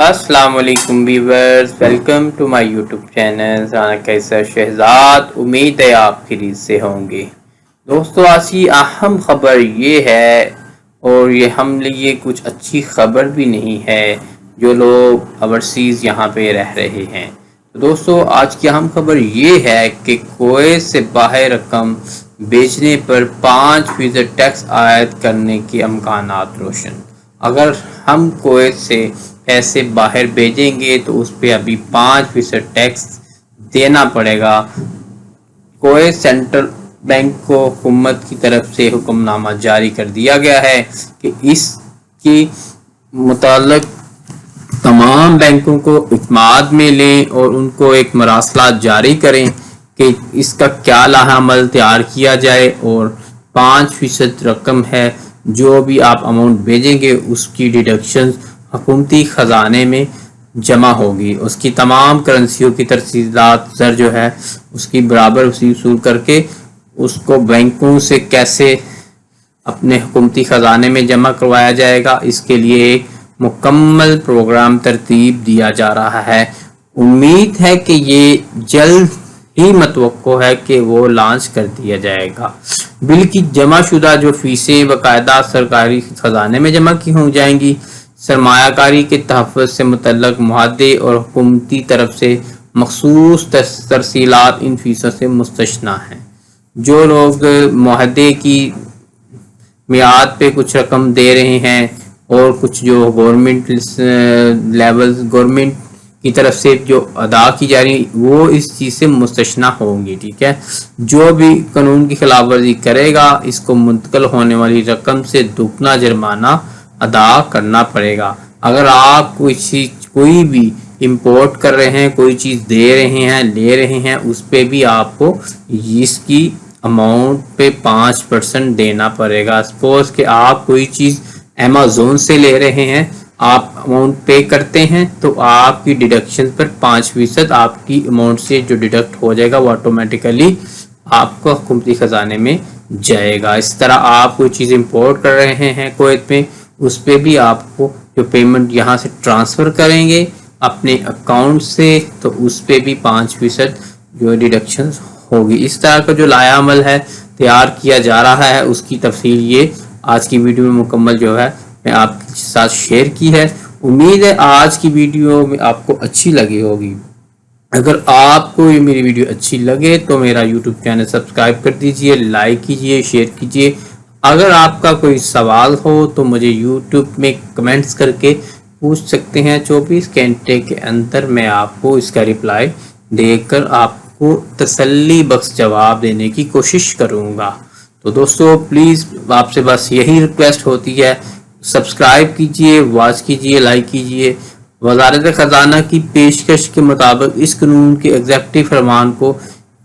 अस्सलाम वालेकुम viewers, welcome to my YouTube channel Rana Qaiser Shahzad. उम्मीद है आप खैरियत से होंगे। दोस्तों, आज की अहम खबर ये है, और ये हम लिए कुछ अच्छी खबर भी नहीं है जो लोग ओवरसीज़ यहाँ पे रह रहे हैं। तो दोस्तों, आज की अहम खबर ये है कि कुवैत से बाहर रकम बेचने पर 5% टैक्स आयद करने के अमकानात रोशन। अगर हम कुवैत से पैसे बाहर भेजेंगे तो उस पर अभी 5% टैक्स देना पड़ेगा। कुवैत सेंट्रल बैंक को हुकूमत की तरफ से हुक्मनामा जारी कर दिया गया है कि इसकी मुताल्लिक तमाम बैंकों को इत्माद में लें और उनको एक मरासला जारी करें कि इसका क्या लाहमल तैयार किया जाए, और 5% रकम है जो भी आप अमाउंट भेजेंगे उसकी डिडक्शन हुकूमती ख़जाने में जमा होगी। उसकी तमाम करेंसियों की तरसीलात ज़र जो है उसकी बराबर वसूल करके उसको बैंकों से कैसे अपने हुकूमती ख़जाने में जमा करवाया जाएगा, इसके लिए एक मुकम्मल प्रोग्राम तरतीब दिया जा रहा है। उम्मीद है कि ये जल्द ही मतवक्को है कि वो लॉन्च कर दिया जाएगा। बिल की जमाशुदा जो फीसें बाकायदा सरकारी खजाने में जमा की हो जाएंगी। सरमायाकारी के तहफ़्फ़ुज़ से मुतल्लक मुआहदे और हुकूमती तरफ से मखसूस तरसीलात इन फीसों से मुस्तस्ना हैं। जो लोग मुआहदे की मियाद पे कुछ रकम दे रहे हैं और कुछ जो गवर्नमेंट लेवल गवर्नमेंट की तरफ से जो अदा की जा रही वो इस चीज़ से मुस्तस्ना होंगी। ठीक है, जो भी कानून की खिलाफ वर्जी करेगा इसको मुंतकिल होने वाली रकम से दुगना जुर्माना अदा करना पड़ेगा। अगर आप कोई भी इंपोर्ट कर रहे हैं, कोई चीज़ दे रहे हैं, ले रहे हैं, उस पे भी आपको इसकी अमाउंट पे 5% देना पड़ेगा। सपोज कि आप कोई चीज़ अमेज़न से ले रहे हैं, आप अमाउंट पे करते हैं तो आपकी डिडक्शन पर 5% आपकी अमाउंट से जो डिडक्ट हो जाएगा वो ऑटोमेटिकली आपको हुकूमती ख़जाने में जाएगा। इस तरह आप कोई चीज़ इंपोर्ट कर रहे हैं कुवैत में, उस पर भी आपको जो पेमेंट यहाँ से ट्रांसफ़र करेंगे अपने अकाउंट से तो उस पर भी 5% जो डिडक्शन होगी। इस तरह का जो लायामल है तैयार किया जा रहा है, उसकी तफसील ये आज की वीडियो में मुकम्मल जो है मैं आपके साथ शेयर की है। उम्मीद है आज की वीडियो में आपको अच्छी लगी होगी। अगर आपको ये मेरी वीडियो अच्छी लगे तो मेरा यूट्यूब चैनल सब्सक्राइब कर दीजिए, लाइक कीजिए, शेयर कीजिए। अगर आपका कोई सवाल हो तो मुझे यूट्यूब में कमेंट्स करके पूछ सकते हैं। 24 घंटे के अंदर मैं आपको इसका रिप्लाई देकर आपको तसल्ली बख्श जवाब देने की कोशिश करूँगा। तो दोस्तों, प्लीज़ आपसे बस यही रिक्वेस्ट होती है, सब्सक्राइब कीजिए, वॉच कीजिए, लाइक कीजिए। वज़ारत ख़जाना की पेशकश के मुताबिक इस कानून के एग्जेक्टिव फरमान को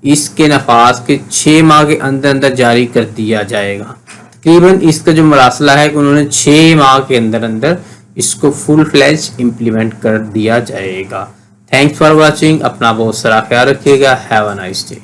इसके नफाज के 6 माह के अंदर अंदर जारी कर दिया जाएगा। तकरीबन इसका जो मरासला है कि उन्होंने 6 माह के अंदर अंदर इसको फुल फ्लैज इम्प्लीमेंट कर दिया जाएगा। Thanks for watching. अपना बहुत सारा ख्याल रखिएगा। Have a nice day.